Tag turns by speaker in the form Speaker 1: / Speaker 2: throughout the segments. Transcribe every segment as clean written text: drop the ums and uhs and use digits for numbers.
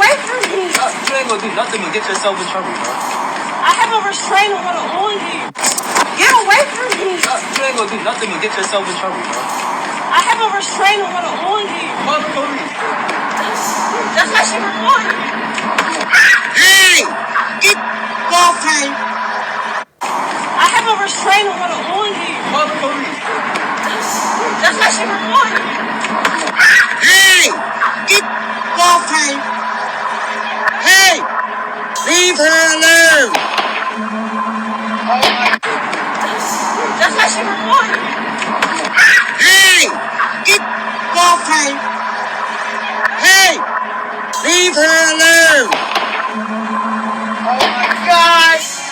Speaker 1: away from me.
Speaker 2: You ain't gonna do nothing but get yourself in trouble, bro.
Speaker 1: I have a restraining order on you. Get away from me.
Speaker 2: You ain't gonna do nothing but get yourself in trouble, bro.
Speaker 1: I have a restraining order on you.
Speaker 2: Call the police.
Speaker 1: That's why she recorded me.
Speaker 3: Hey! Get off her!
Speaker 1: I have a restraining order on you.
Speaker 2: Call the police.
Speaker 1: That's why she recorded me.
Speaker 3: Hey! Get off her! Hey! Leave her alone!
Speaker 1: That's why she recorded me.
Speaker 3: Hey! Get off her! Hey! Leave her alone!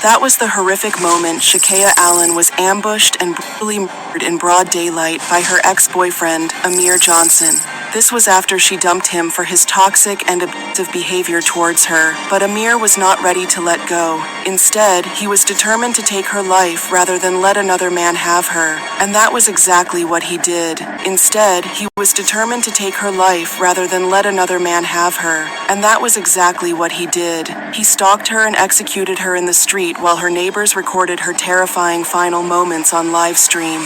Speaker 4: That was the horrific moment Shakeia Allen was ambushed and brutally murdered in broad daylight by her ex-boyfriend, Amir Johnson. This was after she dumped him for his toxic and abusive behavior towards her, but Amir was not ready to let go. Instead, he was determined to take her life rather than let another man have her, and that was exactly what he did. Instead, he was determined to take her life rather than let another man have her, and that was exactly what he did. He stalked her and executed her in the street while her neighbors recorded her terrifying final moments on live stream.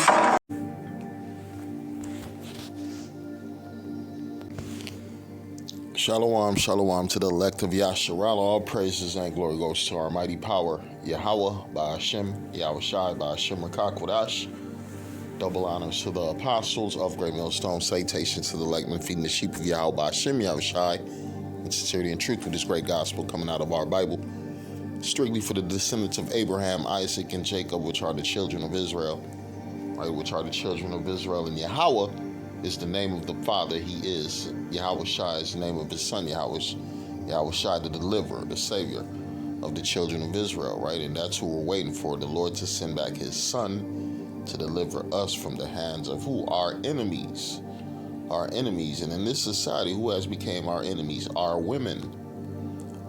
Speaker 5: Shalom, shalom to the elect of Yasharala. All praises and glory goes to our mighty power, Yahweh, by Hashem, Yahweh Shai, by Hashem Rakakwadash. Double honors to the apostles of Great Millstone. Salutations to the elect men feeding the sheep of Yahweh, by Hashem, Yahweh Shai. In sincerity and truth with this great gospel coming out of our Bible. Strictly for the descendants of Abraham, Isaac, and Jacob, which are the children of Israel. Right, which are the children of Israel. And Yahweh is the name of the Father. He is. Yahweh Shai is the name of his Son. Yahweh Shai, the deliverer, the Savior of the children of Israel, right? And that's who we're waiting for, the Lord to send back his Son to deliver us from the hands of who? Our enemies. Our enemies. And in this society, who has become our enemies? Our women.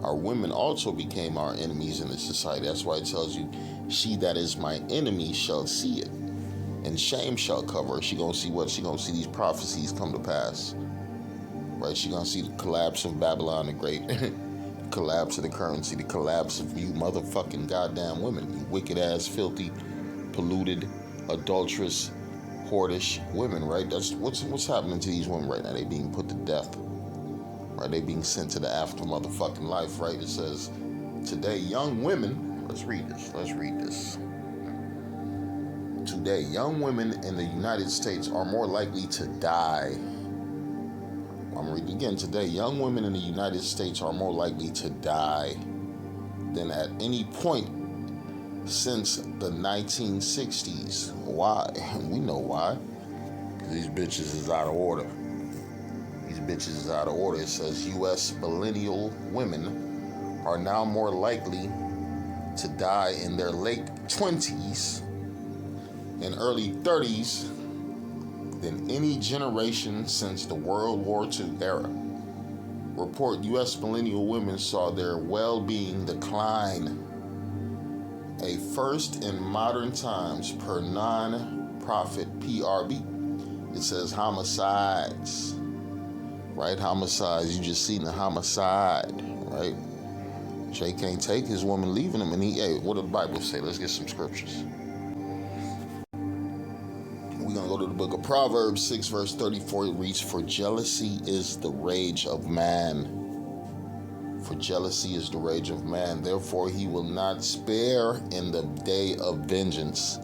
Speaker 5: Our women also became our enemies in this society. That's why it tells you, she that is my enemy shall see it, and shame shall cover her. She gonna see what? She gonna see these prophecies come to pass. Right? She gonna see the collapse of Babylon the Great, collapse of the currency, the collapse of you motherfucking goddamn women, you wicked ass, filthy, polluted, adulterous, whorish women. Right? That's what's happening to these women right now. They being put to death. Right? They being sent to the after motherfucking life. Right? It says today, young women. Let's read this. Today, young women in the United States are more likely to die. I'm reading again. Today, young women in the United States are more likely to die than at any point since the 1960s. Why? We know why. These bitches is out of order. It says U.S. millennial women are now more likely to die in their late 20s and early 30s than any generation since the World War II era. Report U.S. millennial women saw their well-being decline, a first in modern times per non-profit PRB. It says homicides, right? Homicides, you just seen the homicide, right? Jay can't take his woman leaving him, and hey, what did the Bible say? Let's get some scriptures. We're going to go to the book of Proverbs 6 verse 34. It reads, for jealousy is the rage of man. For jealousy is the rage of man. Therefore he will not spare in the day of vengeance.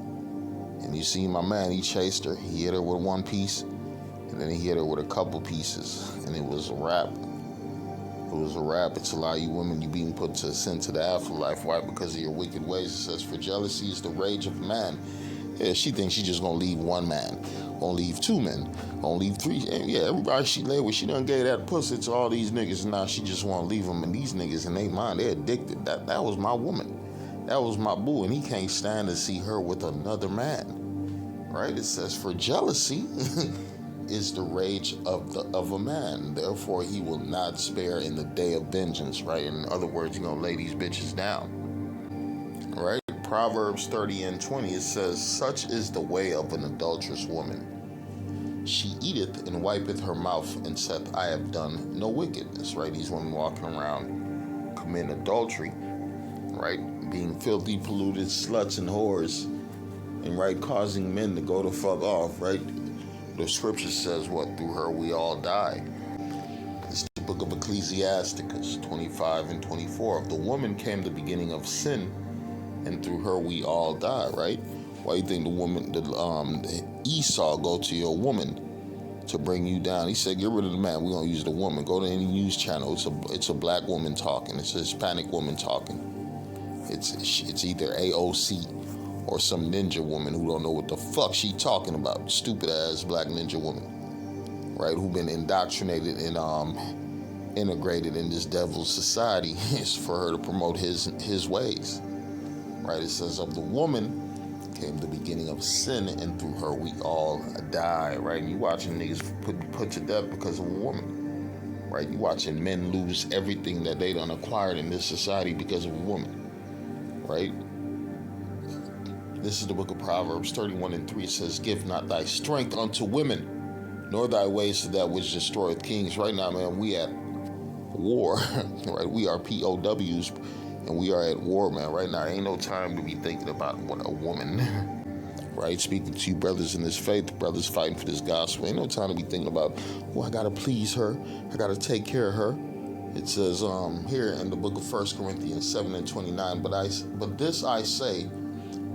Speaker 5: And you see my man, he chased her. He hit her with one piece, and then he hit her with a couple pieces. And it was a wrap. It's a lot of you women, you being put to sin to the afterlife. Why? Because of your wicked ways. It says, for jealousy is the rage of man. Yeah, she thinks she just gonna leave one man, gonna leave two men, gonna leave three. And yeah, everybody she lay with, she done gave that pussy to all these niggas, and now she just wanna leave them. And these niggas in their mind, they're addicted. That was my woman, that was my boo, and he can't stand to see her with another man. Right? It says, for jealousy is the rage of a man. Therefore, he will not spare in the day of vengeance. Right? In other words, you're gonna lay these bitches down. Right? Proverbs 30 and 20, it says, such is the way of an adulterous woman. she eateth and wipeth her mouth and saith, I have done no wickedness, right? These women walking around committing adultery, right? Being filthy, polluted sluts and whores, and right, causing men to go the fuck off, right? The scripture says what? Through her we all die. It's the book of Ecclesiasticus 25 and 24. Of the woman came the beginning of sin, and through her we all die, right? Why you think the woman, Esau go to your woman to bring you down? He said, get rid of the man, we're gonna use the woman. Go to any news channel, it's a black woman talking, it's a Hispanic woman talking. It's either AOC or some ninja woman who don't know what the fuck she talking about. Stupid ass black ninja woman, right? Who been indoctrinated and integrated in this devil's society is for her to promote his ways, right? It says of the woman came the beginning of sin, and through her we all die, right? And you watching niggas put to death because of a woman, right? You watching men lose everything that they done acquired in this society because of a woman, right? This is the book of Proverbs 31 and 3. It says, give not thy strength unto women, nor thy ways to that which destroyeth kings. Right now, man, we at war, right? We are POWs, and we are at war, man. Right now, ain't no time to be thinking about what a woman, right? Speaking to you brothers in this faith, brothers fighting for this gospel. Ain't no time to be thinking about, I gotta please her. I gotta take care of her. It says here in the book of 1 Corinthians 7 and 29, but this I say,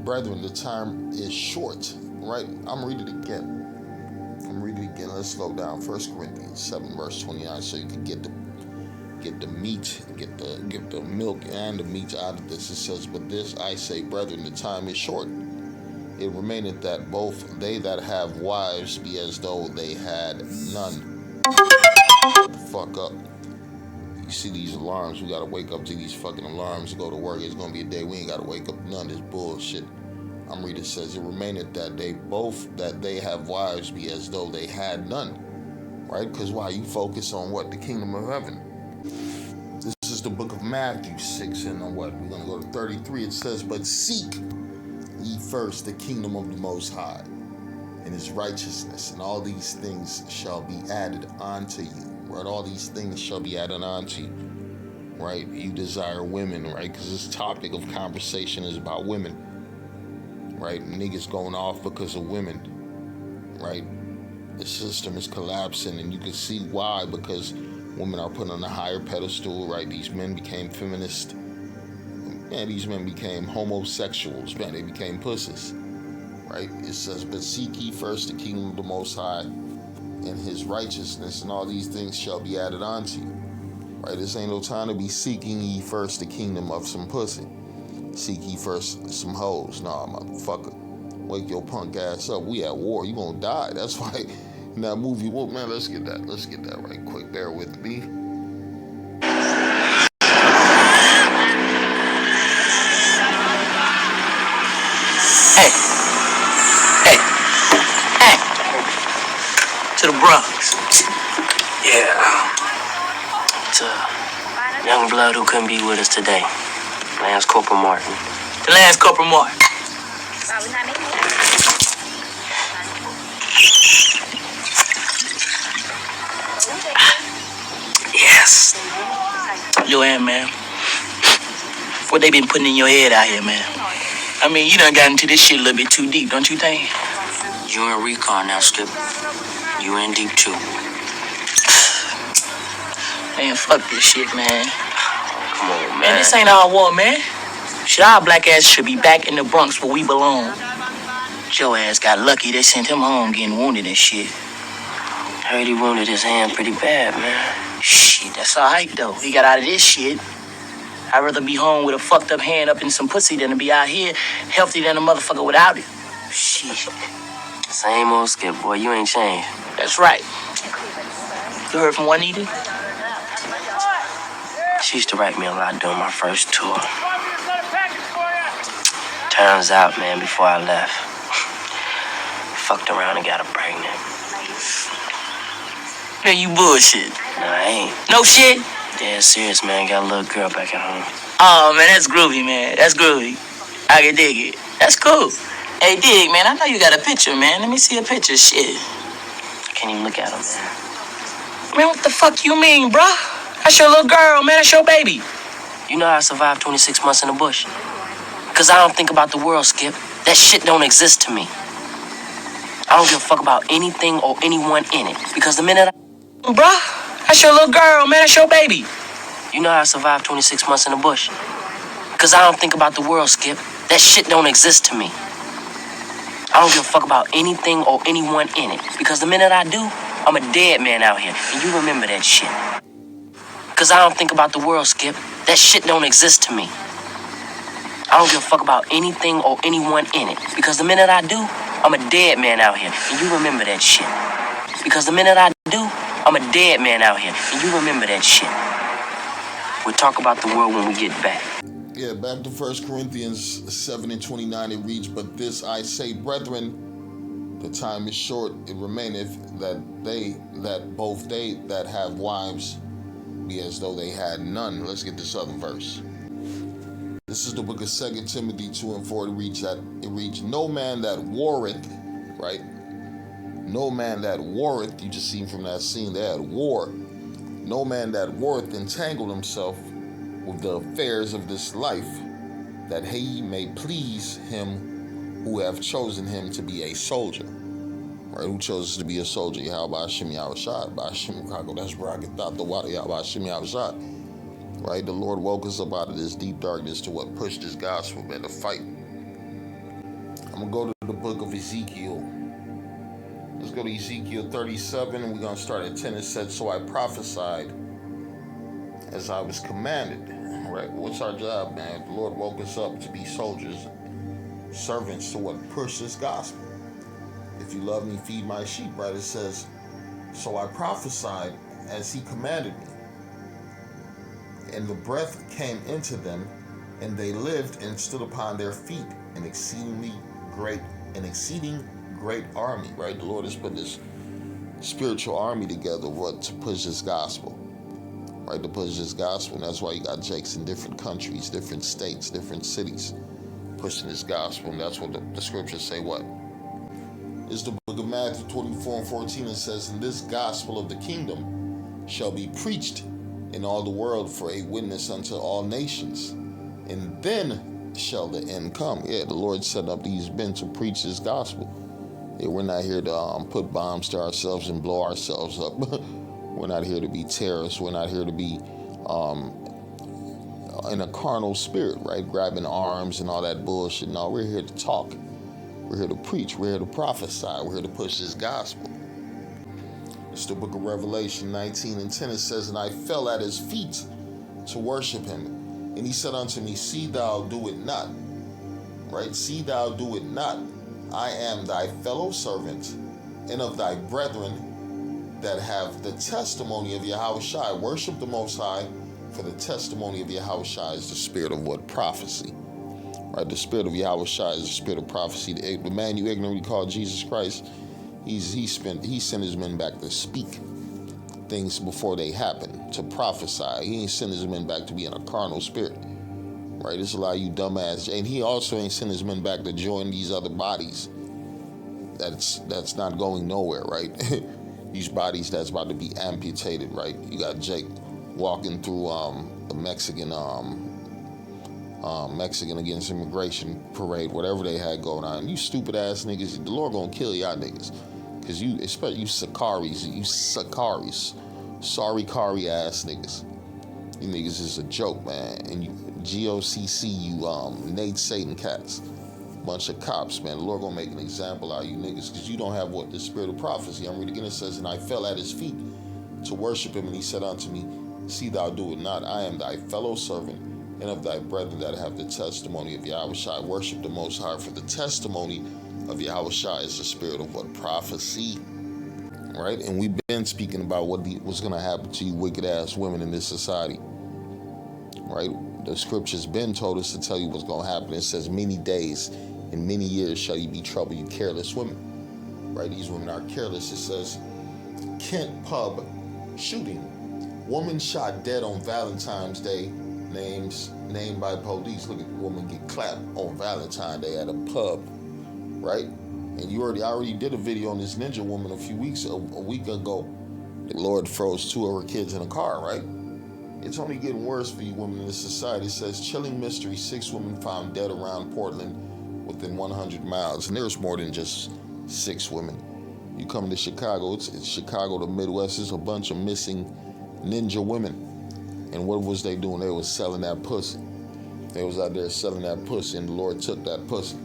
Speaker 5: brethren, the time is short, right? I'm reading it again. Let's slow down. 1 Corinthians 7 verse 29, so you can get the meat, get the milk and the meat out of this. It says, but this I say, brethren, the time is short. It remaineth that both they that have wives be as though they had none. Shut the fuck up. You see these alarms, we gotta wake up to these fucking alarms to go to work. It's gonna be a day we ain't gotta wake up none of this bullshit. I'm reading, it says, it remaineth that they both that they have wives be as though they had none. Right? Because why? You focus on what? The kingdom of heaven. This is the book of Matthew 6 and on what? We're gonna go to 33. It says, but seek ye first the kingdom of the Most High and his righteousness, and all these things shall be added unto you. Right? All these things shall be added unto you. Right? You desire women, right? Because this topic of conversation is about women. Right? Niggas going off because of women. Right? The system is collapsing, and you can see why, because women are put on a higher pedestal, right? These men became feminists. Man, these men became homosexuals. Man, they became pussies. Right? It says, but seek ye first the kingdom of the Most High and his righteousness, and all these things shall be added unto you. Right? This ain't no time to be seeking ye first the kingdom of some pussy. Seek ye first some hoes. Nah, motherfucker. Wake your punk ass up. We at war. You gonna die. That's why in that movie, well, man, let's get that right quick. Bear with me.
Speaker 6: Hey. To the Bronx. Yeah. To young blood who couldn't be with us today. Lance Corporal Martin. To Lance Corporal Martin. Yes. Yo, man. What they been putting in your head out here, man? I mean, you done got into this shit a little bit too deep, don't you think? You in recon now, Skip. You in deep too. Man, fuck this shit, man. Come on, man. This ain't our war, man. Shit, our black ass should be back in the Bronx where we belong. Joe ass got lucky. They sent him home getting wounded and shit. Heard he wounded his hand pretty bad, man. Shit, that's alright, though. He got out of this shit. I'd rather be home with a fucked up hand up in some pussy than to be out here healthy than a motherfucker without it. Shit. Same old Skip, boy. You ain't changed. That's right. You heard from Juanita? She used to write me a lot during my first tour. Turns out, man, before I left, fucked around and got her pregnant. Man, you bullshit. No, I ain't. No shit? Yeah, serious, man. Got a little girl back at home. Oh, man, that's groovy, man. That's groovy. I can dig it. That's cool. Hey, Dig, man, I know you got a picture, man. Let me see a picture. Shit. can't even look at him, man. Man, what the fuck you mean, bruh? That's your little girl, man. That's your baby. You know how I survived 26 months in the bush? Because I don't think about the world, Skip. That shit don't exist to me. I don't give a fuck about anything or anyone in it. Because the minute Bruh, that's your little girl, man. That's your baby. You know how I survived 26 months in the bush? Because I don't think about the world, Skip. That shit don't exist to me. I don't give a fuck about anything or anyone in it. Because the minute I do, I'm a dead man out here. And you remember that shit. Because I don't think about the world, Skip. That shit don't exist to me. I don't give a fuck about anything or anyone in it. Because the minute I do, I'm a dead man out here. And you remember that shit. Because the minute I do, I'm a dead man out here. And you remember that shit. We'll talk about the world when we get back.
Speaker 5: Yeah, back to 1 Corinthians 7:29, it reads, "But this I say, brethren, the time is short, it remaineth that both they that have wives be as though they had none." Let's get this other verse. This is the book of 2 Timothy 2:4. It reads, "No man that warreth," right? "No man that warreth," you just seen from that scene, they had war. "No man that warreth entangle himself with the affairs of this life, that he may please him who have chosen him to be a soldier." Right? Who chose to be a soldier? Yahweh Hashem Yahushua, Bashim Kako, that's where I get out the water, Yahweh Hashem Yahushua. Right? The Lord woke us up out of this deep darkness to what pushed this gospel, man, to fight. I'm going to go to the book of Ezekiel. Let's go to Ezekiel 37, and we're going to start at 10. It said, "So I prophesied as I was commanded." Right? What's our job, man? The Lord woke us up to be soldiers, servants to what? Push this gospel. "If you love me, feed my sheep," right? It says, "So I prophesied as he commanded me. And the breath came into them, and they lived and stood upon their feet, an exceeding great army." Right? The Lord has put this spiritual army together, what, to push this gospel. Right? To push this gospel. And that's why you got Jakes in different countries, different states, different cities, pushing this gospel. And that's what the scriptures say, what? It's the book of Matthew 24:14. It says, "And this gospel of the kingdom shall be preached in all the world for a witness unto all nations, and then shall the end come." Yeah, the Lord set up these men to preach this gospel. Yeah, we're not here to put bombs to ourselves and blow ourselves up. We're not here to be terrorists. We're not here to be in a carnal spirit, right? Grabbing arms and all that bullshit. No, we're here to talk. We're here to preach. We're here to prophesy. We're here to push this gospel. It's the book of Revelation 19:10. It says, "And I fell at his feet to worship him. And he said unto me, See thou do it not." Right? "See thou do it not. I am thy fellow servant and of thy brethren that have the testimony of Yahushua." Worship the Most High, for the testimony of Yahushua is the spirit of what? Prophecy. Right? The spirit of Yahushua is the spirit of prophecy. The man you ignorantly call Jesus Christ, he sent his men back to speak things before they happen, to prophesy. He ain't sent his men back to be in a carnal spirit. Right? There's a lot of you dumbass. And he also ain't sent his men back to join these other bodies. That's not going nowhere, right? These bodies that's about to be amputated, right? You got Jake walking through the Mexican against immigration parade, whatever they had going on. You stupid ass niggas, the Lord gonna kill y'all niggas. Cause you, especially you Sakaris, sorry Kari ass niggas. You niggas is a joke, man. And you GOCC, you Nate Satan cats. Bunch of cops, man. The Lord gonna make an example out of you niggas, because you don't have what? The spirit of prophecy. I'm reading again. It says, "And I fell at his feet to worship him, and he said unto me, See thou do it not. I am thy fellow servant and of thy brethren that have the testimony of Yahushua." Worship the Most High, for the testimony of Yahushua is the spirit of what? Prophecy. Right? And we've been speaking about what's gonna happen to you wicked ass women in this society. Right? The scripture's been told us to tell you what's gonna happen. It says, "Many days in many years shall you be troubled, you careless women." Right? These women are careless. It says, Kent pub shooting. Woman shot dead on Valentine's Day. Named by police. Look at the woman get clapped on Valentine's Day at a pub. Right? And I already did a video on this ninja woman a week ago. The Lord froze 2 of her kids in a car, right? It's only getting worse for you women in this society. It says, chilling mystery, 6 women found dead around Portland within 100 miles. And there's more than just 6 women. You come to Chicago, it's Chicago, the Midwest, there's a bunch of missing ninja women. And what was they doing? They was selling that pussy. They was out there selling that pussy, and the Lord took that pussy.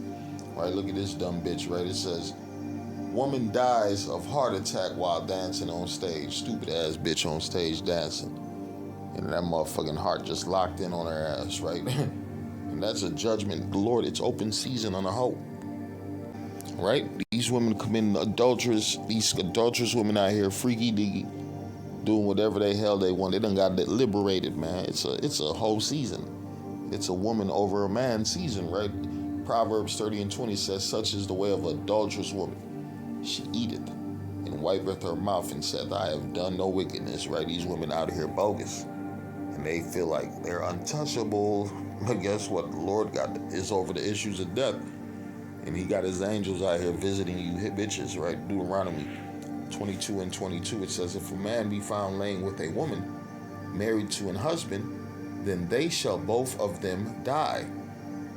Speaker 5: Right, look at this dumb bitch, right? It says, woman dies of heart attack while dancing on stage. Stupid ass bitch on stage dancing. And that motherfucking heart just locked in on her ass, right? And that's a judgment. The Lord, it's open season on a hoe. Right? These women committing adulterous, these adulterous women out here, freaky deaky, doing whatever the hell they want. They done got liberated, man. It's a whole season. It's a woman over a man season, right? Proverbs 30:20 says, such is the way of an adulterous woman. She eateth and wipeth her mouth and saith, I have done no wickedness, right? These women out here bogus. And they feel like they're untouchable. But guess what? The Lord is over the issues of death. And he got his angels out here visiting you bitches, right? Deuteronomy 22:22, it says, if a man be found laying with a woman married to an husband, then they shall both of them die.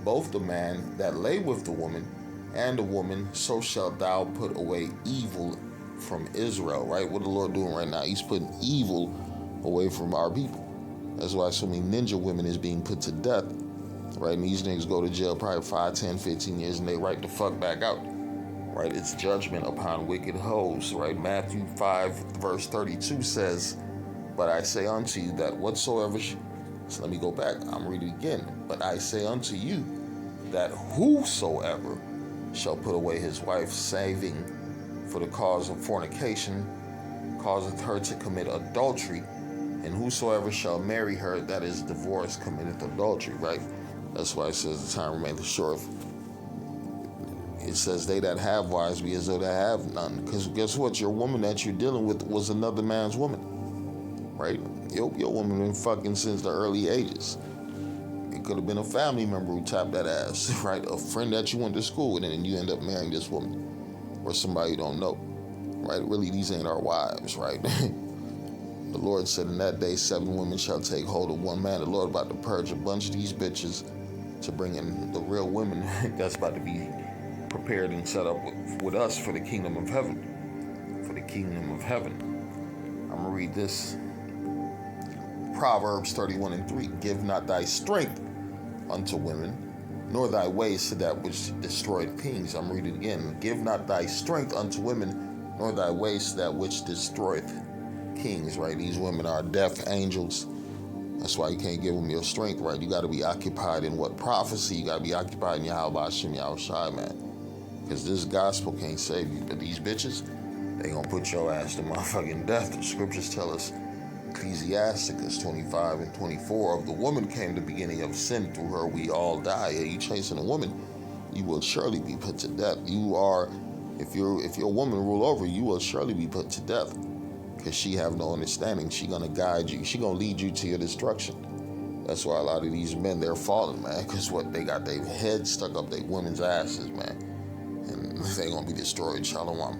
Speaker 5: Both the man that lay with the woman and the woman, so shalt thou put away evil from Israel, right? What the Lord doing right now? He's putting evil away from our people. That's why so many ninja women is being put to death, right? And these niggas go to jail probably 5, 10, 15 years, and they right the fuck back out, right? It's judgment upon wicked hoes, right? Matthew 5, verse 32 says, but I say unto you that whatsoever... So let me go back. I'm reading it again. But I say unto you that whosoever shall put away his wife, saving for the cause of fornication, causeth her to commit adultery, and whosoever shall marry her that is divorced committeth adultery, right? That's why it says the time remaineth short. It says they that have wives be as though they have none. Because guess what? Your woman that you're dealing with was another man's woman, right? Your woman been fucking since the early ages. It could have been a family member who tapped that ass, right? A friend that you went to school with, and then you end up marrying this woman or somebody you don't know, right? Really, these ain't our wives, right? The Lord said in that day, 7 women shall take hold of one man. The Lord about to purge a bunch of these bitches to bring in the real women that's about to be prepared and set up with us for the kingdom of heaven. For the kingdom of heaven. I'm going to read this. Proverbs 31:3. Give not thy strength unto women, nor thy ways to that which destroyed kings. I'm reading it again. Give not thy strength unto women, nor thy ways to that which destroyeth kings, right? These women are deaf angels. That's why you can't give them your strength, right? You got to be occupied in what prophecy? You got to be occupied in Yahweh Hashem Yahushai, man. Because this gospel can't save you. But these bitches, they gonna put your ass to motherfucking death. The scriptures tell us, Ecclesiasticus 25:24, of the woman came the beginning of sin, through her we all die. Yeah, you chasing a woman, you will surely be put to death. You are, if your woman rule over you, will surely be put to death. Because she have no understanding. She gonna guide you. She gonna lead you to your destruction. That's why a lot of these men, they're falling, man. Because what, they got their heads stuck up their women's asses, man. And they gonna be destroyed. Shalom.